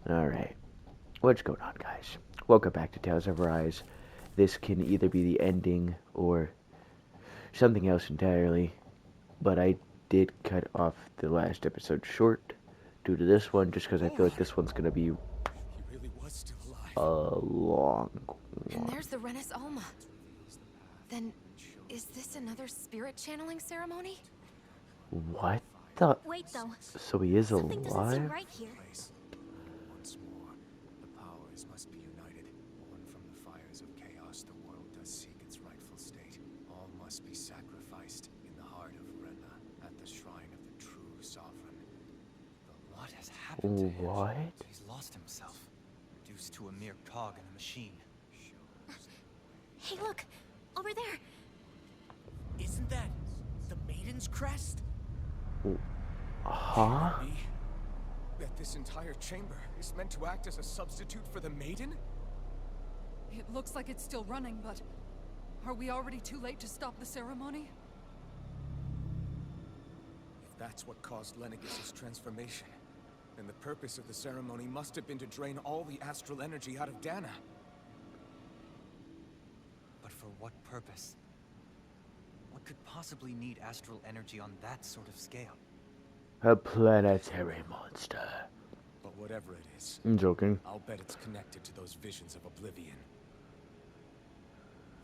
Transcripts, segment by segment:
Alright, what's going on, guys? Welcome back to Tales of Arise. This can either be the ending or something else entirely, but I did cut off the last episode short due to this one, just because I feel like this one's gonna be He really was still alive. a long And one. there's the Renis Alma. Then, is this another spirit channeling ceremony? What the? Wait though. So he is Something doesn't seem alive? right here. Once more, the powers must be united. Born from the fires of chaos, the world does seek its rightful state. All must be sacrificed in the heart of Renna, at the shrine of the true sovereign. But what has happened to him? What? He's lost himself, reduced to a mere cog in a machine. Hey, look! Over there! Isn't that the Maiden's crest? Huh? Be that this entire chamber is meant to act as a substitute for the maiden? It looks like it's still running, but are we already too late to stop the ceremony? If that's what caused Lenegis' transformation, then the purpose of the ceremony must have been to drain all the astral energy out of Dana. But for what purpose? What could possibly need astral energy on that sort of scale? A planetary monster. But whatever it is, I'm joking. I'll bet it's connected to those visions of oblivion.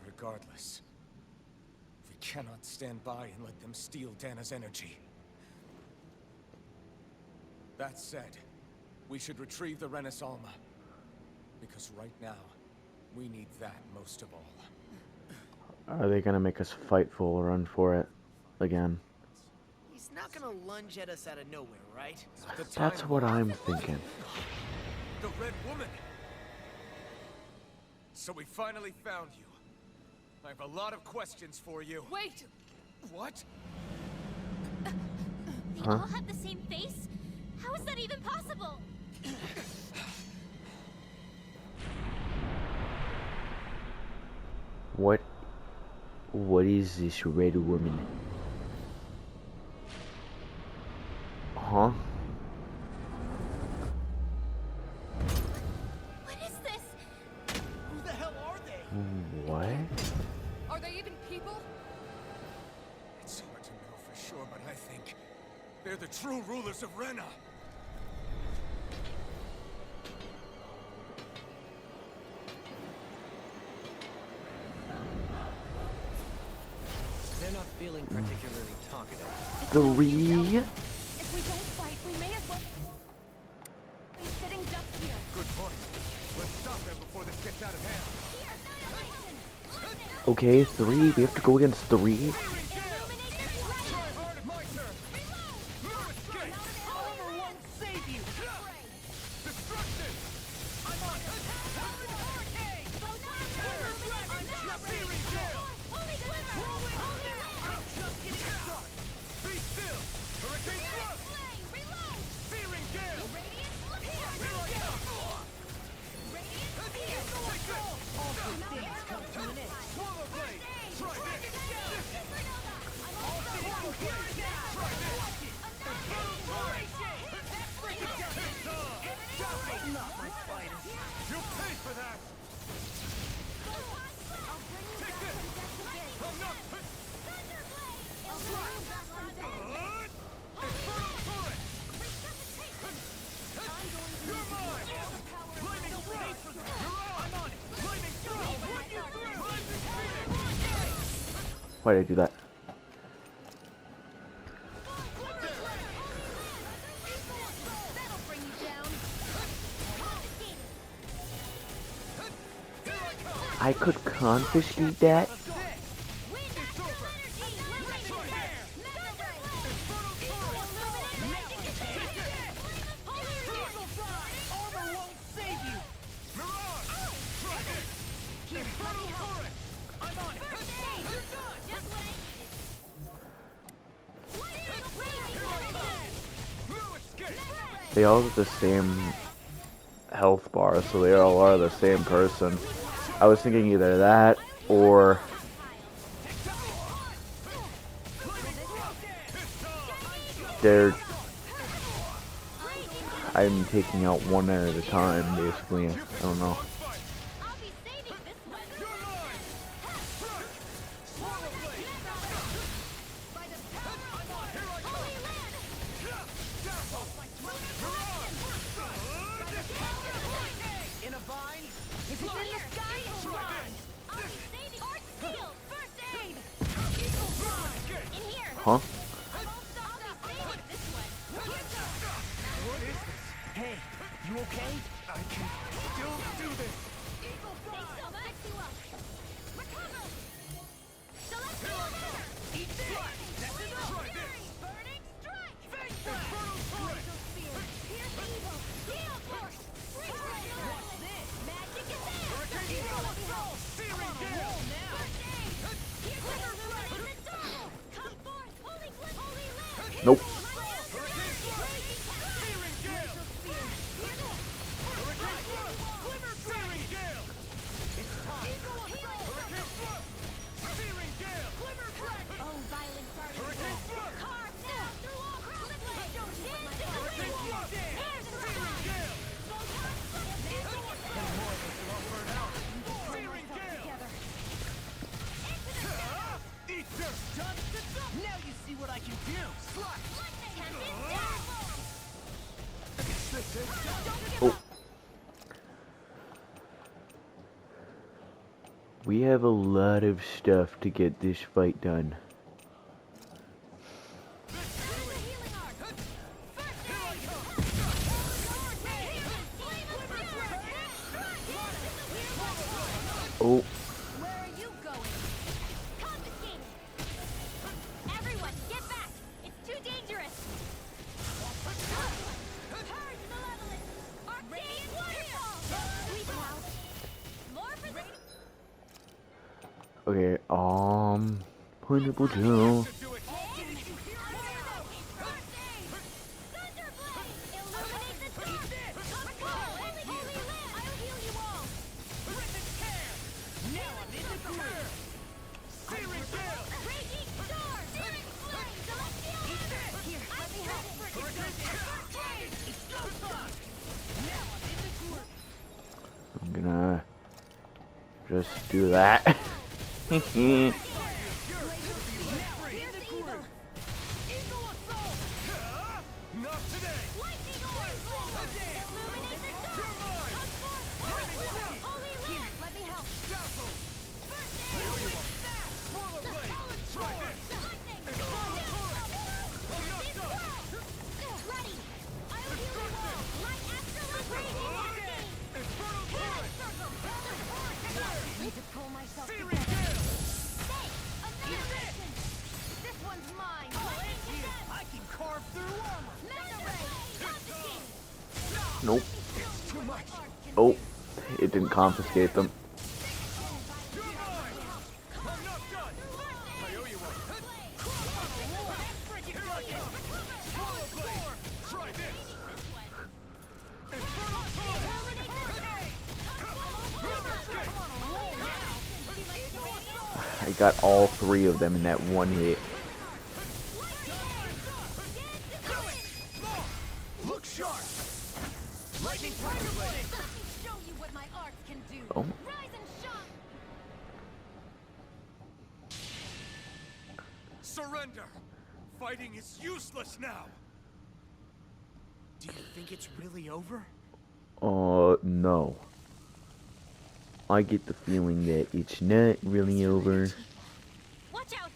Regardless, we cannot stand by and let them steal Dana's energy. That said, we should retrieve the Renis Alma. Because right now, we need that most of all. Are they gonna make us fight vholron for it again? He's not gonna lunge at us out of nowhere, right? That's what I'm thinking. The Red Woman! So we finally found you. I have a lot of questions for you. Wait! What? We Huh? all have the same face? How is that even possible? What is this red woman? Huh? What is this? Who the hell are they? What? Are they even people? It's hard to know for sure, but I think they're the true rulers of Renna. They're not feeling particularly talkative. 3? If we don't fight, we may as well be sitting ducks here. Good point. Let's stop them before this gets out of hand. Okay, 3. We have to go against 3. Why did I do that? I could confiscate that? They all have the same health bar, so they all are the same person. I was thinking either that or they're I'm taking out one at a time, basically. I don't know. I'll be saving this one. By the power of Holy Land! In a vine? If it's in the sky, it's mine! I'll be saving Art Seal! First aid! In here! Huh? I'll be saving this one! What is this? Hey, you okay? I can still do this. They still fix you up! Recover! Celestial Manor! Eat this! That's enough! Try this! Burning Strike! Fake Infernal Threat! Pierce evil! Gale Force! What's this? Magic is there! Hurricane Evil Assault! Searing Gale! First aid! Quiver Strike! In the double! Come forth! Holy Glen! Holy Land! Nope. Hurricane Flood! Searing Gale! Hurricane Flood! Searing Gale! It's time! Hurricane Flood! Searing Gale! Oh, violent guardian! Hurricane Flood! Carve down through all crossways! Hurricane Flood! Searing Gale! Searing Gale! Eat dirt! Now you see what I can do! Slash! This is Oh. We have a lot of stuff to get this fight done. Oh, Where are you going? Confiscated! Everyone, get back! It's too dangerous! Purge Malevolence! Arcane Waterfall! Sweep out! More for the... okay. Pineapple Joe. I'm gonna just do that. Not today! Need to pull myself Searing together. Gale! Hey, another mission! This one's mine! I can carve through armor! Mega Ray! Confiscated! Nope. It's too much! Oh, it didn't confiscate them. You're mine! I'm not done! I owe you one! Here I come! Swallow Blade! Try this! Infernal I got all three of them in that one hit. Look sharp! Lightning Tiger Blade! Show you what my arts can do! Oh. Rise and shine! Surrender! Fighting is useless now! Do you think it's really over? No. I get the feeling that it's not really over. Watch out!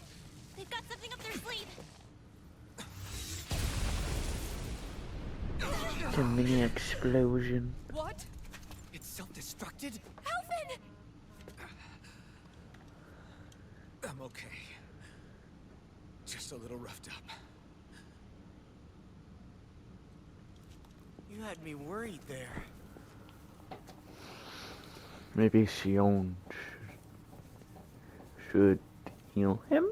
They've got something up their sleeve! It's a mini explosion. What? It's self-destructed? Alvin! I'm okay. Just a little roughed up. You had me worried there. Maybe Sion should heal him,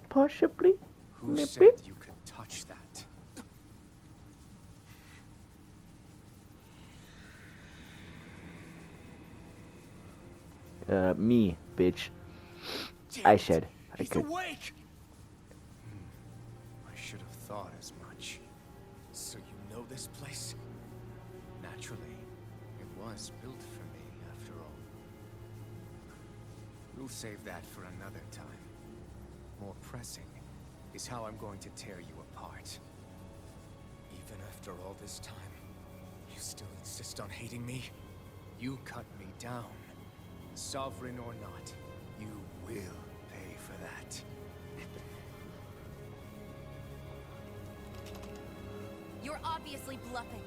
possibly. Who Maybe. said you could touch that? Me, bitch. Damn I it, said I he's could. awake! I should have thought as much. So you know this place? was built for me, after all. We'll save that for another time. More pressing is how I'm going to tear you apart. Even after all this time, you still insist on hating me? You cut me down. Sovereign or not, you will pay for that. You're obviously bluffing.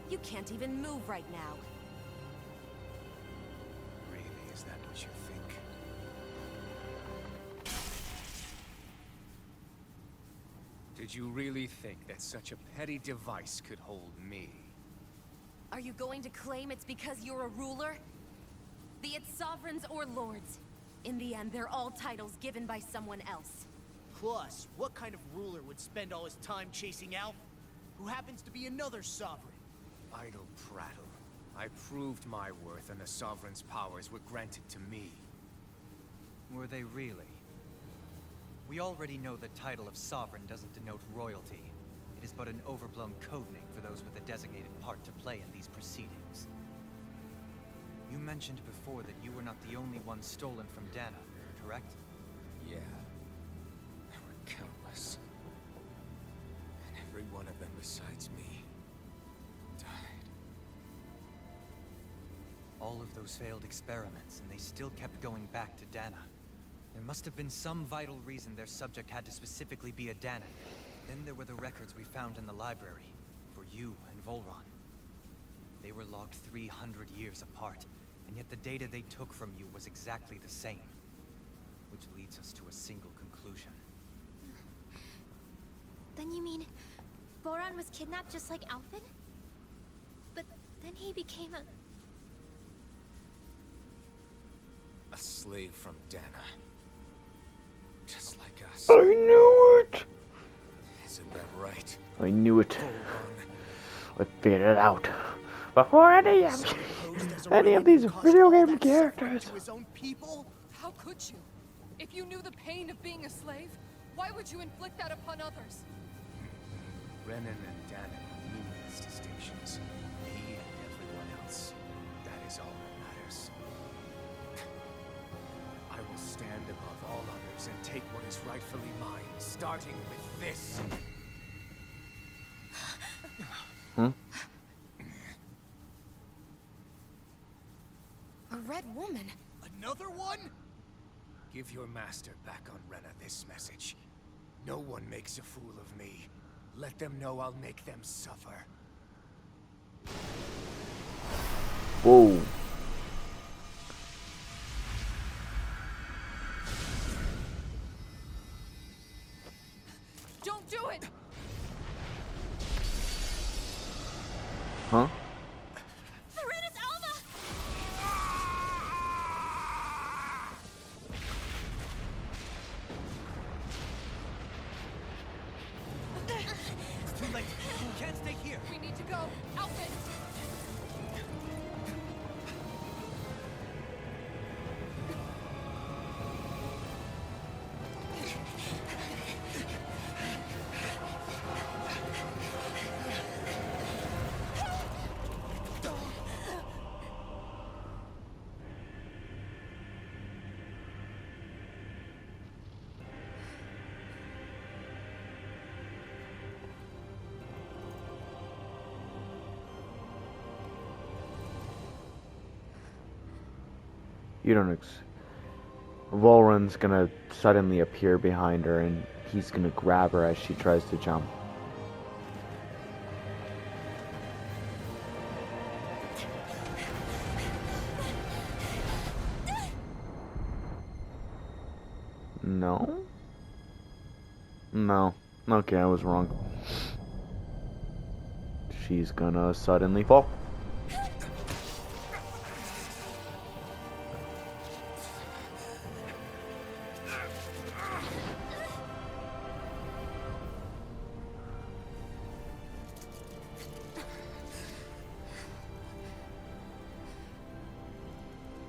You can't even move right now. Really, is that what you think? Did you really think that such a petty device could hold me? Are you going to claim it's because you're a ruler? Be it sovereigns or lords. In the end, they're all titles given by someone else. Plus, what kind of ruler would spend all his time chasing Alf, who happens to be another sovereign? Idle prattle. I proved my worth and the Sovereign's powers were granted to me. Were they really? We already know the title of Sovereign doesn't denote royalty. It is but an overblown codename for those with a designated part to play in these proceedings. You mentioned before that you were not the only one stolen from Dana, correct? Yeah. There were countless. And every one of them besides me died. All of those failed experiments, and they still kept going back to Dana. There must have been some vital reason their subject had to specifically be a Danan. Then there were the records we found in the library, for you and vholron. They were logged 300 years apart, and yet the data they took from you was exactly the same. Which leads us to a single conclusion. Then you mean vholron was kidnapped just like Alfin? But then he became a... A slave from Dana. Just like us. I knew it! Isn't that right? I knew it. vholron? I figured it out. Before any of these video game characters. To his own people? How could you? If you knew the pain of being a slave, why would you inflict that upon others? Renan and Danan have meaningless distinctions. Me and everyone else. That is all that matters. I will stand above all others and take what is rightfully mine, starting with this. A red woman? Another one? Give your master back on Rena this message. No one makes a fool of me. Let them know I'll make them suffer. Whoa. Don't do it! Huh? Serenus Alva! It's too late. You can't stay here. We need to go. Alfin! You don't Vholron's gonna suddenly appear behind her and he's gonna grab her as she tries to jump. No? No. Okay, I was wrong. She's gonna suddenly fall.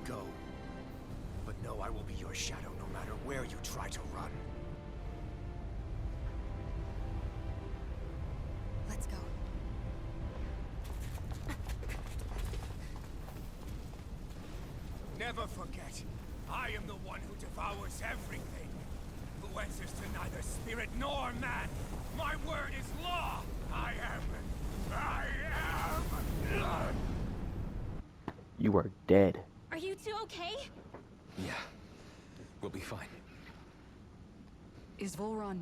Go. But know I will be your shadow no matter where you try to run. Let's go. Never forget, I am the one who devours everything, who answers to neither spirit nor man. My word is law. I am. You are dead. Are you two okay? Yeah, we'll be fine. Is Vholron...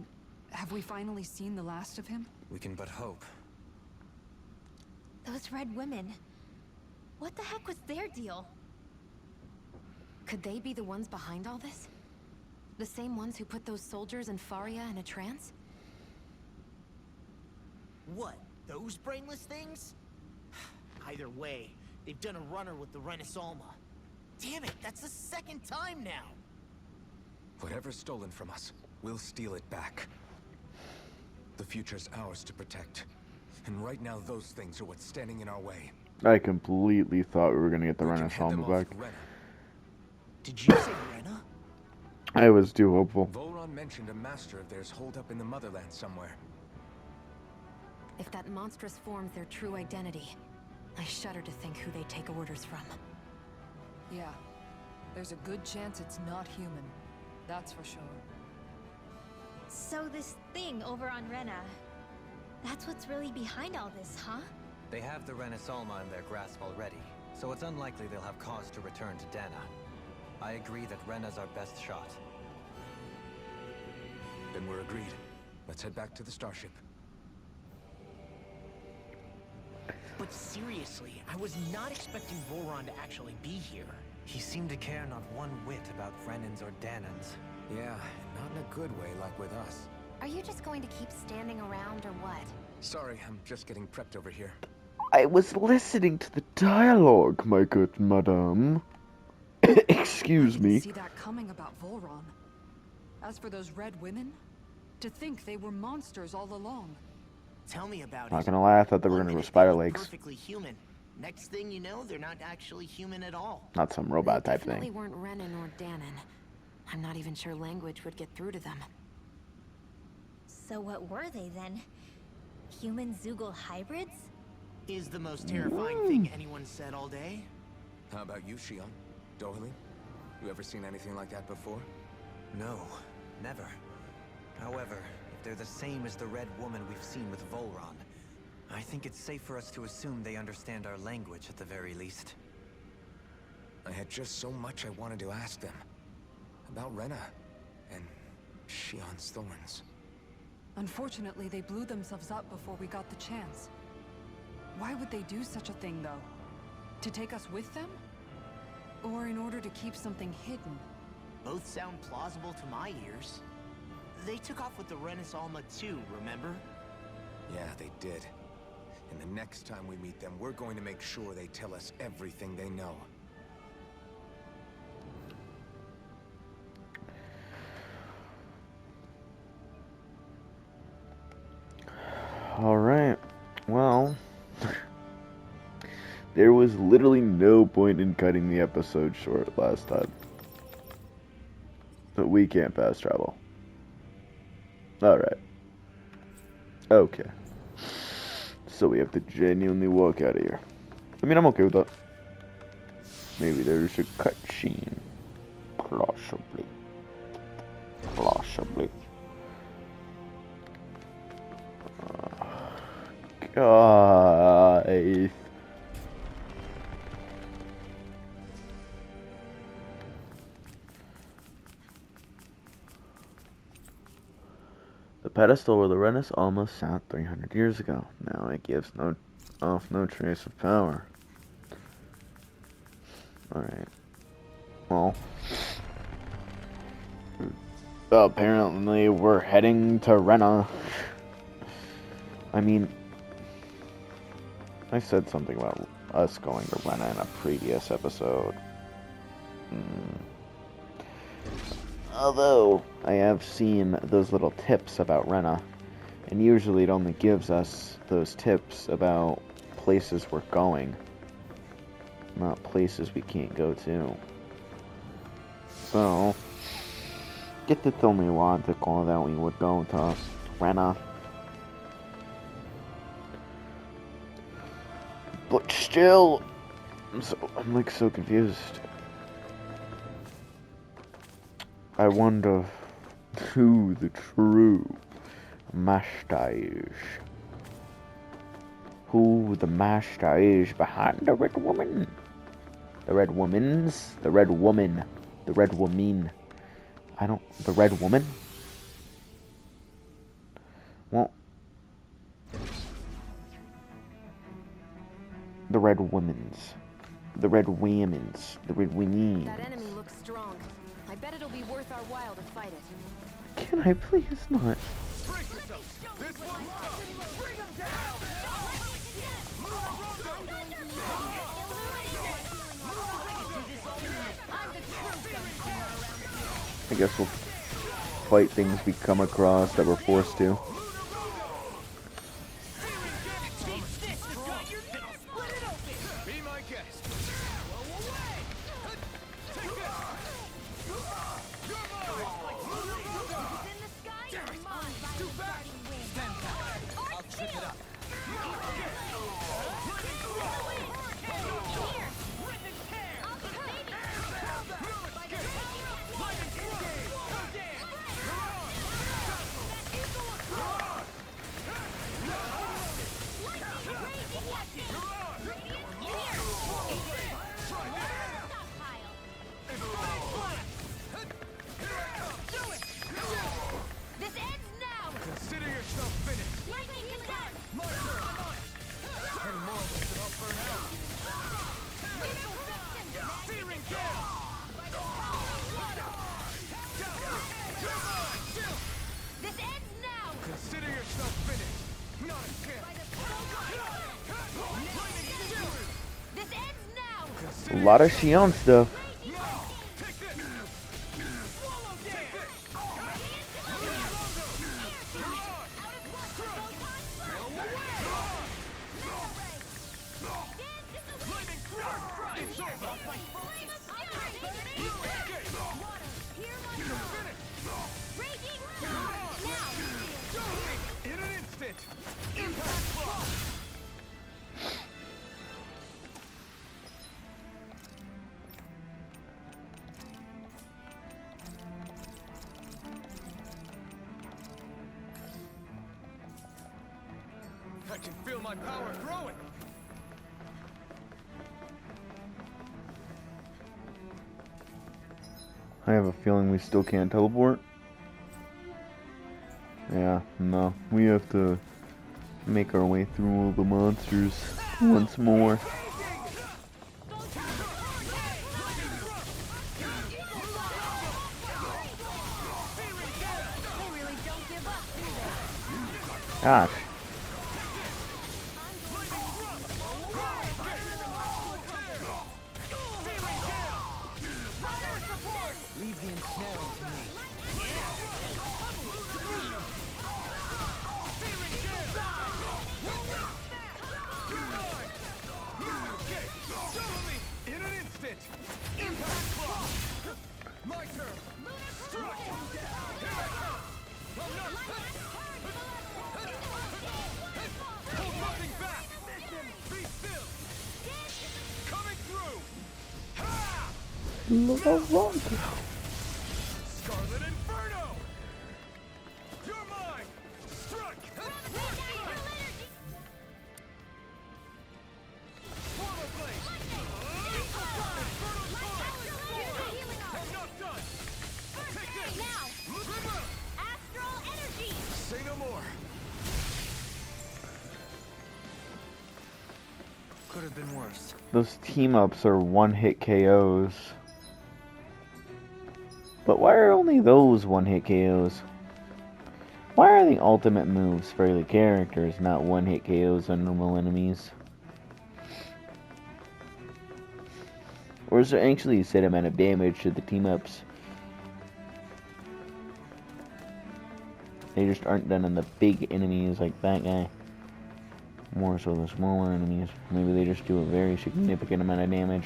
Have we finally seen the last of him? We can but hope. Those red women. What the heck was their deal? Could they be the ones behind all this? The same ones who put those soldiers in Faria in a trance? What? Those brainless things? Either way, they've done a runner with the Renaissance. Damn it, that's the second time now! Whatever's stolen from us, we'll steal it back. The future's ours to protect. And right now, those things are what's standing in our way. I completely thought we were gonna get the We can head them Renaissance off back. Rena. Did you say Rena? I was too hopeful. vholron mentioned a master of theirs holed up in the motherland somewhere. If that monstrous form's their true identity, I shudder to think who they take orders from. Yeah. There's a good chance it's not human. That's for sure. So this thing over on Rena, that's what's really behind all this, huh? They have the Renaissance in their grasp already, so it's unlikely they'll have cause to return to Dana. I agree that Rena's our best shot. Then we're agreed. Let's head back to the starship. But seriously, I was not expecting vholron to actually be here. He seemed to care not one whit about Renans or Danans. Yeah, not in a good way like with us. Are you just going to keep standing around or what? Sorry, I'm just getting prepped over here. I was listening to the dialogue, my good madame. Excuse I me. didn't see that coming about Vholron. As for those red women, to think they were monsters all along. Tell me about Not it. gonna lie, I thought they were One gonna go minute spider look legs. Perfectly human. Next thing you know, they're not actually human at all. Not some robot They type definitely thing. weren't Renan or Danan. I'm not even sure language would get through to them. So what were they then? Human Zoogle hybrids? Is the most terrifying thing anyone said all day. How about you, Shion? Dohalim? You ever seen anything like that before? No, never. However, if they're the same as the Red Woman we've seen with Vholron, I think it's safe for us to assume they understand our language at the very least. I had just so much I wanted to ask them. About Rena. And Shion's thorns. Unfortunately, they blew themselves up before we got the chance. Why would they do such a thing, though? To take us with them? Or in order to keep something hidden? Both sound plausible to my ears. They took off with the Renaissance too, remember? Yeah, they did. And the next time we meet them, we're going to make sure they tell us everything they know. Alright. Well, there was literally no point in cutting the episode short last time. But we can't fast travel. Alright. Okay. So we have to genuinely walk out of here. I mean, I'm okay with that. Maybe there's a cutscene. Possibly. Possibly. Guys. The pedestal where the Renaissance almost sat 300 years ago. Now it gives no trace of power. Alright. Well. Apparently we're heading to Rena. I mean, I said something about us going to Rena in a previous episode. Although, I have seen those little tips about Rena, and usually it only gives us those tips about places we're going, not places we can't go to. So, get the only logical that we would go to Rena. But still, I'm like so confused. I wonder who the true master is. Who the master is behind the red woman. The red womans? The red woman. The red woman. The red woman? Well, the red women's. The red women's. The red women's. That enemy looks strong. I bet it'll be worth our while to fight it. Can I please not? Brace yourself. This one's up. Bring him down. I guess we'll fight things we come across that we're forced to. Be my guest. I'll trip it up. This ends now! Consider yourself finished. Lightning is done! My turn. Any more of this and I'll burn out. Searing gale. This ends now! Consider yourself finished. Not a chance. This ends now! A lot of Shion stuff. Take this. In an instant. Impact block. I can feel my power growing. I have a feeling we still can't teleport. Yeah, no. We have to make our way through all the monsters once more. Gosh. Leave the ensnaring to me. In an instant. Impact block. My turn. Strike. Here I come. I'm not. Hold nothing back. Be still. Coming through. Ha! Scarlet Inferno. You're mine. Strike. Swallow blade. I'm not done. Take this. Astral energy! Say no more. Could have been worse. Those team-ups are one-hit KOs. But why are only those one-hit KOs? Why are the ultimate moves for the characters not one-hit KOs on normal enemies? Or is there actually a set amount of damage to the team-ups? They just aren't done on the big enemies like that guy. More so the smaller enemies. Maybe they just do a very significant amount of damage.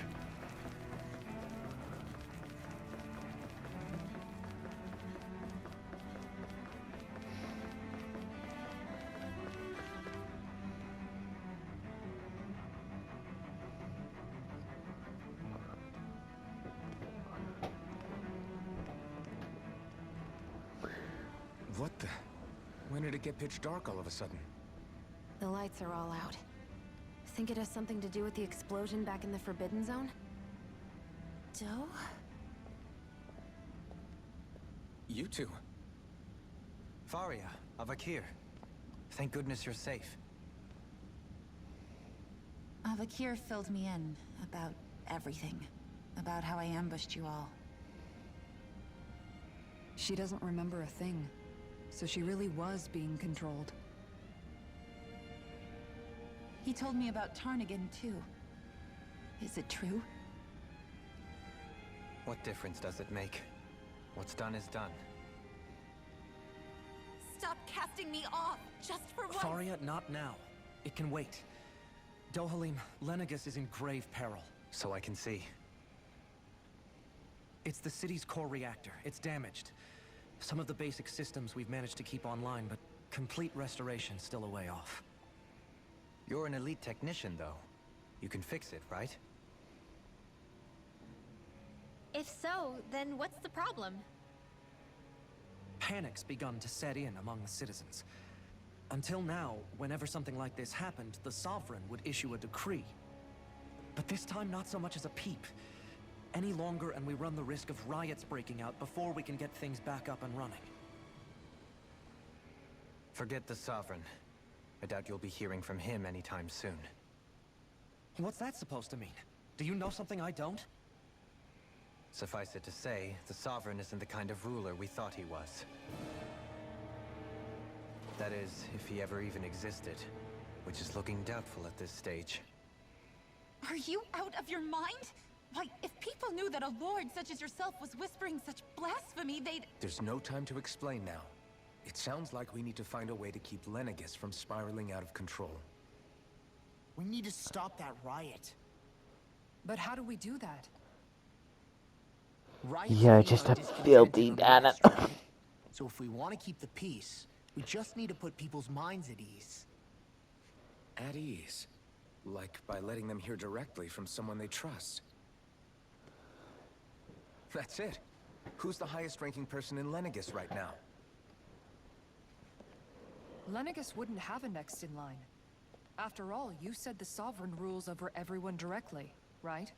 What the? When did it get pitch dark all of a sudden? The lights are all out. Think it has something to do with the explosion back in the Forbidden Zone? Doe? You two. Faria, Avakir. Thank goodness you're safe. Avakir filled me in about everything. About how I ambushed you all. She doesn't remember a thing, so she really was being controlled. He told me about Tarnigan, too. Is it true? What difference does it make? What's done is done. Stop casting me off, just for once! Faria, not now. It can wait. Dohalim, Lenegus is in grave peril. So I can see. It's the city's core reactor. It's damaged. Some of the basic systems we've managed to keep online, but complete restoration's still a way off. You're an elite technician, though. You can fix it, right? If so, then what's the problem? Panic's begun to set in among the citizens. Until now, whenever something like this happened, the Sovereign would issue a decree. But this time, not so much as a peep. Any longer, and we run the risk of riots breaking out before we can get things back up and running. Forget the Sovereign. I doubt you'll be hearing from him anytime soon. What's that supposed to mean? Do you know something I don't? Suffice it to say, the Sovereign isn't the kind of ruler we thought he was. That is, if he ever even existed, which is looking doubtful at this stage. Are you out of your mind? Why, if people knew that a lord such as yourself was whispering such blasphemy, they'd... There's no time to explain now. It sounds like we need to find a way to keep Lenegus from spiraling out of control. We need to stop that riot. But how do we do that? Riots Yeah, feel just a disconnected filthy from the data. rest, right? So if we want to keep the peace, we just need to put people's minds at ease. At ease? Like by letting them hear directly from someone they trust. That's it. Who's the highest-ranking person in Lenegus right now? Lenegus wouldn't have a next in line. After all, you said the Sovereign rules over everyone directly, right?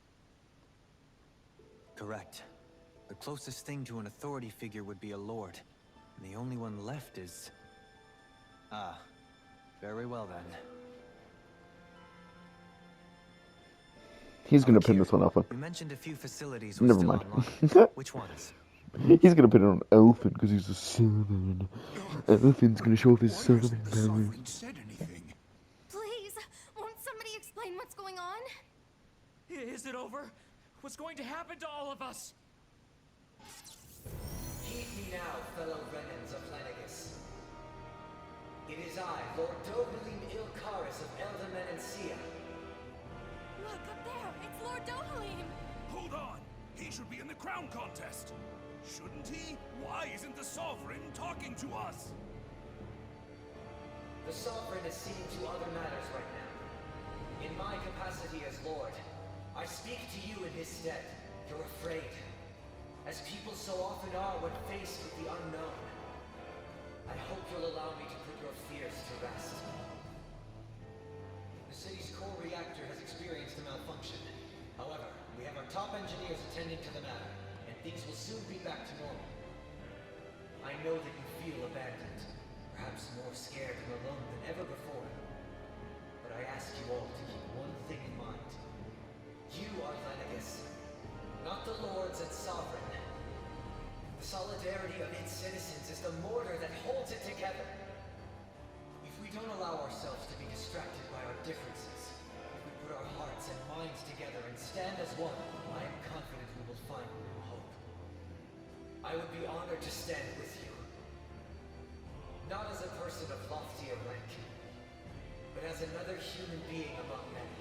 Correct. The closest thing to an authority figure would be a lord. And the only one left is... Ah. Very well then. He's gonna pin this one off. You mentioned a few facilities were Never still mind. online. Which ones? He's gonna put it on Elephant because he's a Sovereign. Elephant's gonna show off his Why Sovereign hasn't the powers. Sovereign said anything? Please, won't somebody explain what's going on? Is it over? What's going to happen to all of us? Heed me now, fellow Renans of Lenegus. It is I, Lord Dohalim Ilkaris of Eldaman and Sia. Look, up there! It's Lord Dohalim! Hold on! He should be in the crown contest! Shouldn't he? Why isn't the Sovereign talking to us? The Sovereign is seeing to other matters right now. In my capacity as Lord, I speak to you in his stead. You're afraid. As people so often are when faced with the unknown. I hope you'll allow me to put your fears to rest. The city's core reactor has experienced a malfunction. However, we have our top engineers attending to the matter, and things will soon be back to normal. I know that you feel abandoned, perhaps more scared and alone than ever before. But I ask you all to keep one thing in mind. You are Lenegus, not the Lords and Sovereign. The solidarity of its citizens is the mortar that holds it together. If we don't allow ourselves to be distracted by our differences, if we put our hearts and minds together and stand as one, I am confident we will find new hope. I would be honored to stand with you. Not as a person of loftier rank, but as another human being among men.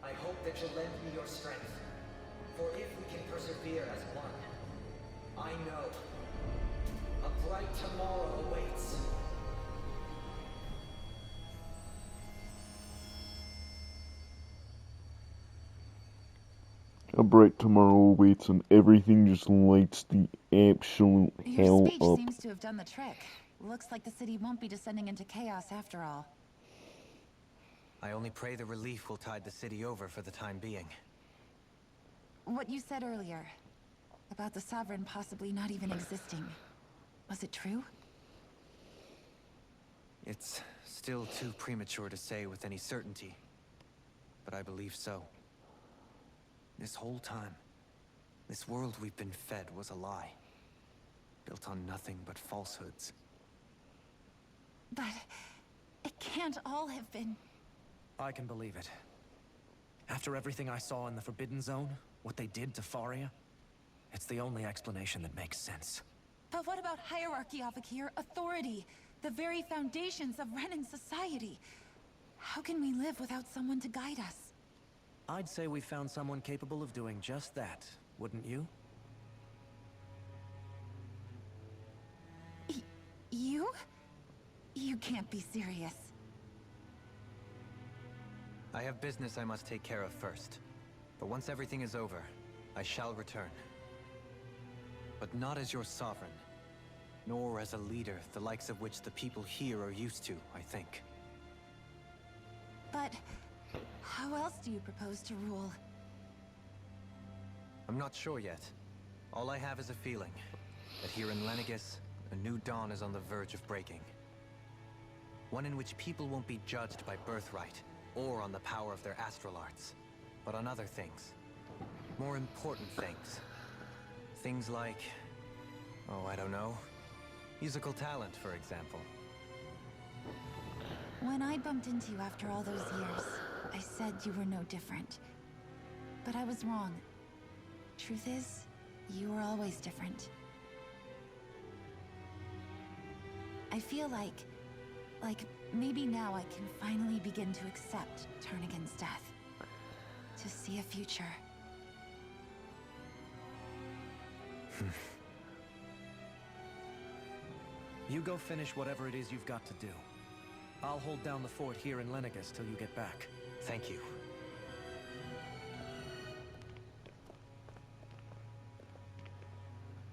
I hope that you'll lend me your strength, for if we can persevere as one, I know a bright tomorrow awaits. A bright tomorrow awaits and everything just lights the absolute Your hell speech up. seems to have done the trick. Looks like the city won't be descending into chaos after all. I only pray the relief will tide the city over for the time being. What you said earlier, about the Sovereign possibly not even existing, was it true? It's still too premature to say with any certainty, but I believe so. This whole time, this world we've been fed was a lie, built on nothing but falsehoods. But it can't all have been... I can believe it. After everything I saw in the Forbidden Zone, what they did to Faria, it's the only explanation that makes sense. But what about hierarchy, Avakir? Authority? The very foundations of Renan society? How can we live without someone to guide us? I'd say we found someone capable of doing just that, wouldn't you? You? You can't be serious. I have business I must take care of first. But once everything is over, I shall return. But not as your sovereign, nor as a leader, the likes of which the people here are used to, I think. But how else do you propose to rule? I'm not sure yet. All I have is a feeling that here in Lenegis, a new dawn is on the verge of breaking. One in which people won't be judged by birthright, or on the power of their astral arts, but on other things. More important things. Things like, oh, I don't know, musical talent, for example. When I bumped into you after all those years, I said you were no different. But I was wrong. Truth is, you were always different. I feel like maybe now I can finally begin to accept Turnigan's death. To see a future. You go finish whatever it is you've got to do. I'll hold down the fort here in Lenegis till you get back. Thank you.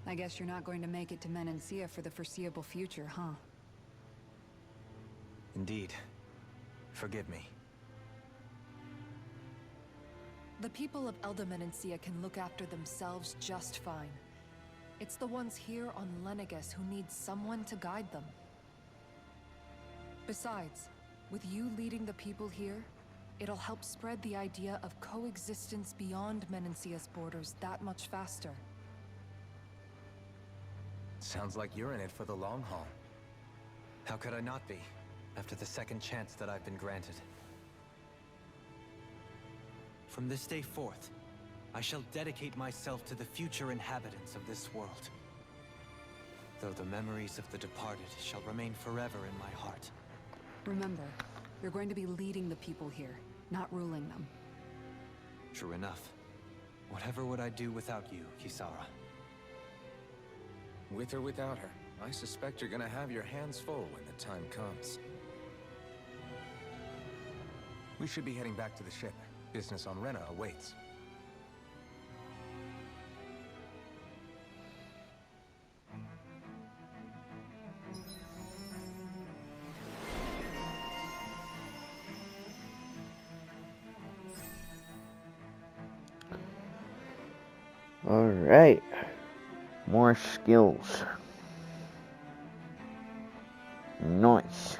I guess you're not going to make it to Menancia for the foreseeable future, huh? Indeed. Forgive me. The people of Elda Menancia can look after themselves just fine. It's the ones here on Lenegis who need someone to guide them. Besides, with you leading the people here, it'll help spread the idea of coexistence beyond Menancia's borders that much faster. Sounds like you're in it for the long haul. How could I not be, after the second chance that I've been granted? From this day forth, I shall dedicate myself to the future inhabitants of this world. Though the memories of the departed shall remain forever in my heart. Remember, you're going to be leading the people here, not ruling them. True enough. Whatever would I do without you, Kisara? With or without her, I suspect you're gonna have your hands full when the time comes. We should be heading back to the ship. Business on Rena awaits. Alright. More skills. Nice.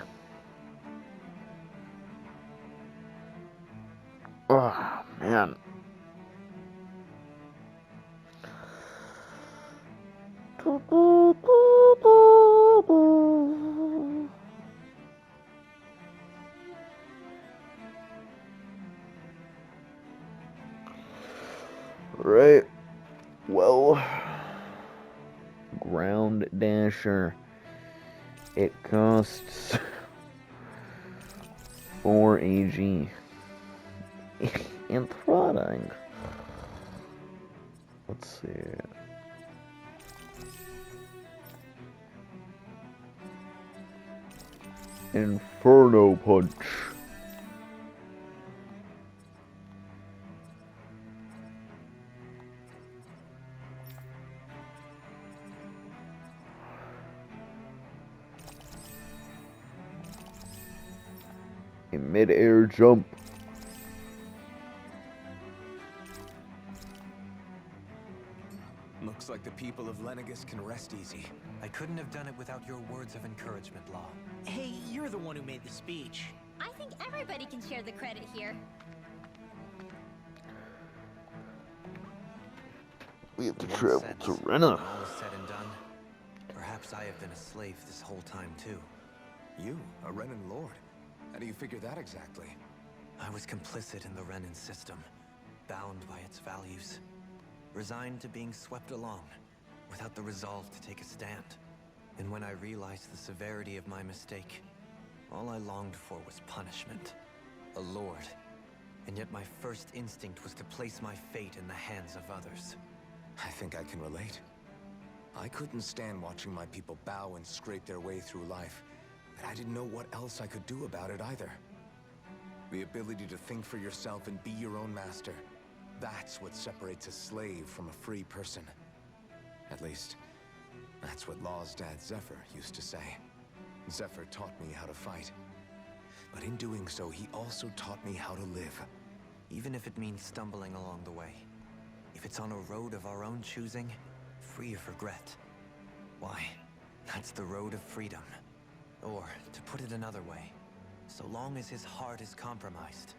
Oh, man. Right. Well, Ground Dasher. It costs 4 AG. Interesting. Let's see. Inferno Punch. a mid-air jump. Looks like the people of Lenegus can rest easy. I couldn't have done it without your words of encouragement, Law. Hey, you're the one who made the speech. I think everybody can share the credit here. We have to In one travel sense, to when Renna. all is said and done, perhaps I have been a slave this whole time too. You, a Renan lord? How do you figure that exactly? I was complicit in the Renan system, bound by its values, resigned to being swept along, without the resolve to take a stand. And when I realized the severity of my mistake, all I longed for was punishment. A lord. And yet my first instinct was to place my fate in the hands of others. I think I can relate. I couldn't stand watching my people bow and scrape their way through life, but I didn't know what else I could do about it either. The ability to think for yourself and be your own master. That's what separates a slave from a free person. At least, that's what Law's dad Zephyr used to say. Zephyr taught me how to fight. But in doing so, he also taught me how to live. Even if it means stumbling along the way. If it's on a road of our own choosing, free of regret. Why, that's the road of freedom. Or, to put it another way, so long as his heart is compromised,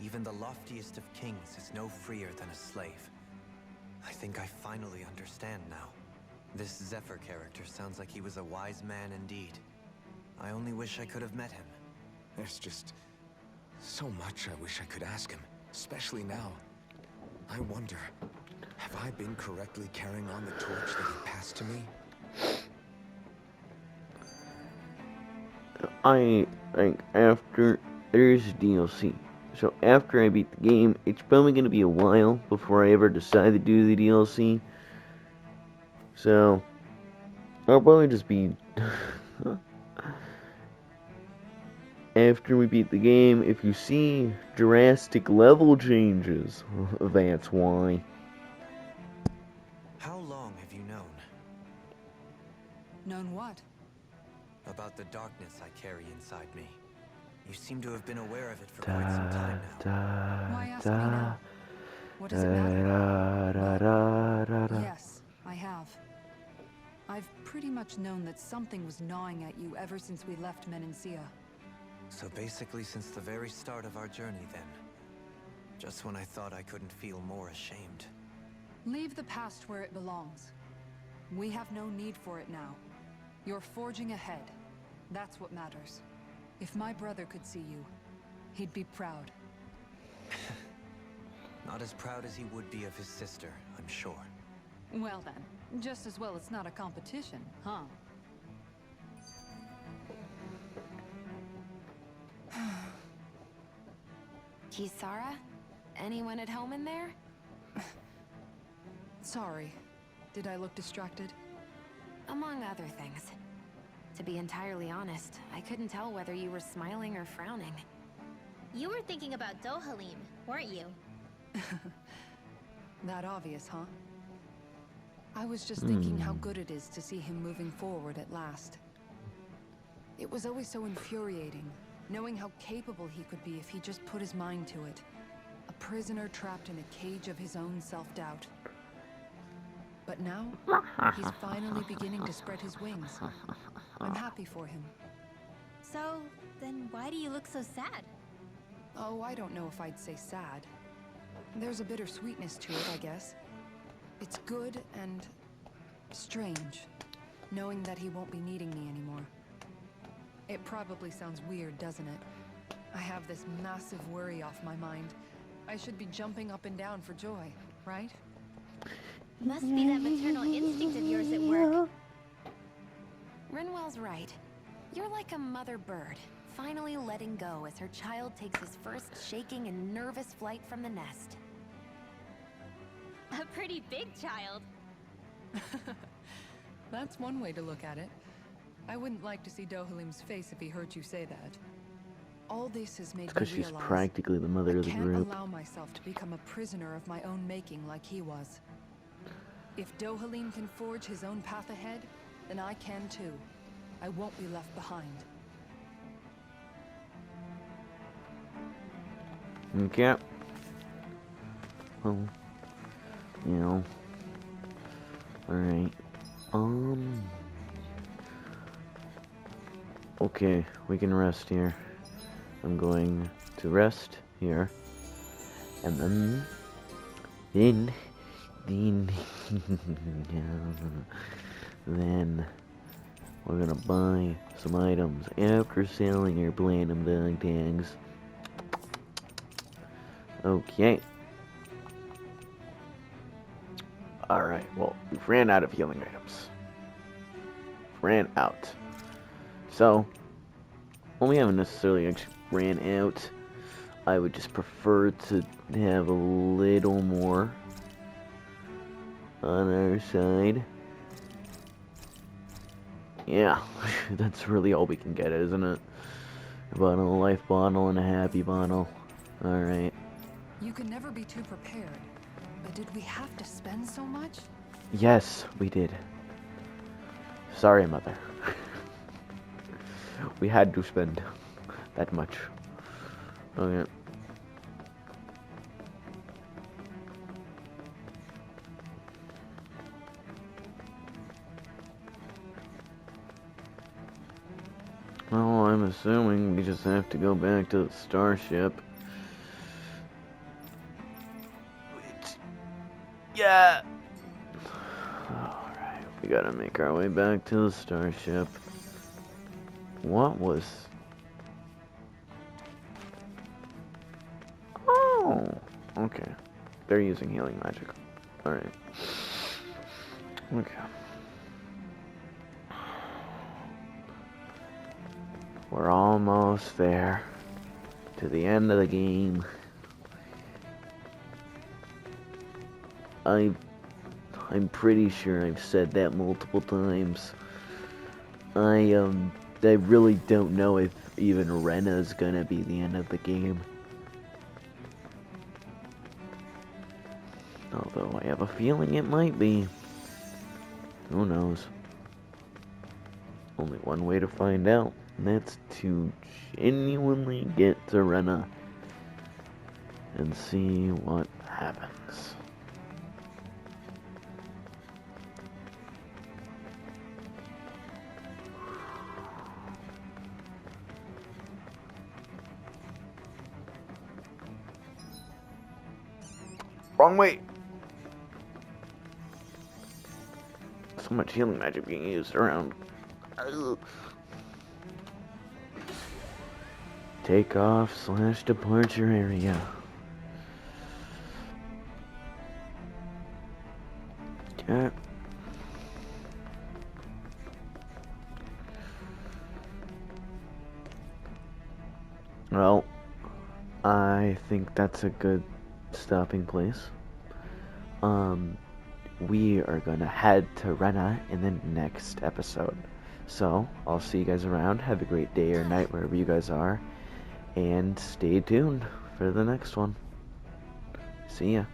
even the loftiest of kings is no freer than a slave. I think I finally understand now. This Zephyr character sounds like he was a wise man indeed. I only wish I could have met him. There's just so much I wish I could ask him, especially now. I wonder, have I been correctly carrying on the torch that he passed to me? I think after there's DLC. So after I beat the game, it's probably going to be a while before I ever decide to do the DLC. So I'll probably just be after we beat the game. If you see drastic level changes, that's why. How long have you known? Known what? About the darkness I carry inside me. You seem to have been aware of it for quite some time now. Why ask me now? What does it matter? Yes, I have. I've pretty much known that something was gnawing at you ever since we left Menancia. So basically since the very start of our journey then. Just when I thought I couldn't feel more ashamed. Leave the past where it belongs. We have no need for it now. You're forging ahead. That's what matters. If my brother could see you, he'd be proud. Not as proud as he would be of his sister, I'm sure. Well then, just as well it's not a competition, huh? Kisara? Anyone at home in there? Sorry. Did I look distracted? Among other things. To be entirely honest, I couldn't tell whether you were smiling or frowning. You were thinking about Dohalim, weren't you? That obvious, huh? I was just thinking how good it is to see him moving forward at last. It was always so infuriating, knowing how capable he could be if he just put his mind to it. A prisoner trapped in a cage of his own self-doubt. But now, he's finally beginning to spread his wings. I'm happy for him. So, then why do you look so sad? Oh, I don't know if I'd say sad. There's a bittersweetness to it, I guess. It's good and strange, knowing that he won't be needing me anymore. It probably sounds weird, doesn't it? I have this massive worry off my mind. I should be jumping up and down for joy, right? Must be that maternal instinct of yours at work. Rinwell's right. You're like a mother bird, finally letting go as her child takes his first shaking and nervous flight from the nest. A pretty big child. That's one way to look at it. I wouldn't like to see Dohalim's face if he heard you say that. All this has made me Because she's realize practically the mother I of the can't group. allow myself to become a prisoner of my own making like he was. If Dohalim can forge his own path ahead, then I can too. I won't be left behind. Okay. Oh. You know. Alright. Okay, we can rest here. I'm going to rest here. And then then we're gonna buy some items after selling your platinum dog tags. Okay. Alright, well, we've ran out of healing items. Ran out. So, well, we haven't necessarily actually ran out. I would just prefer to have a little more on our side. Yeah, that's really all we can get, isn't it? A bottle, a life bottle, and a happy bottle. Alright. You can never be too prepared. But did we have to spend so much? Yes, we did. Sorry, Mother. We had to spend that much. Okay. Well, I'm assuming we just have to go back to the starship. Yeah. Alright, we gotta make our way back to the starship. What was... Oh, okay. They're using healing magic. Alright. Okay. We're almost there. To the end of the game. I'm pretty sure I've said that multiple times. I really don't know if even Rena's gonna be the end of the game. Although I have a feeling it might be. Who knows? Only one way to find out, and that's to genuinely get to Rena and see what happens. Wrong way! So much healing magic being used around. Ugh. Takeoff / departure area. Okay. Well, I think that's a good stopping place. We are gonna head to Rena in the next episode. So, I'll see you guys around. Have a great day or night wherever you guys are. And stay tuned for the next one. See ya.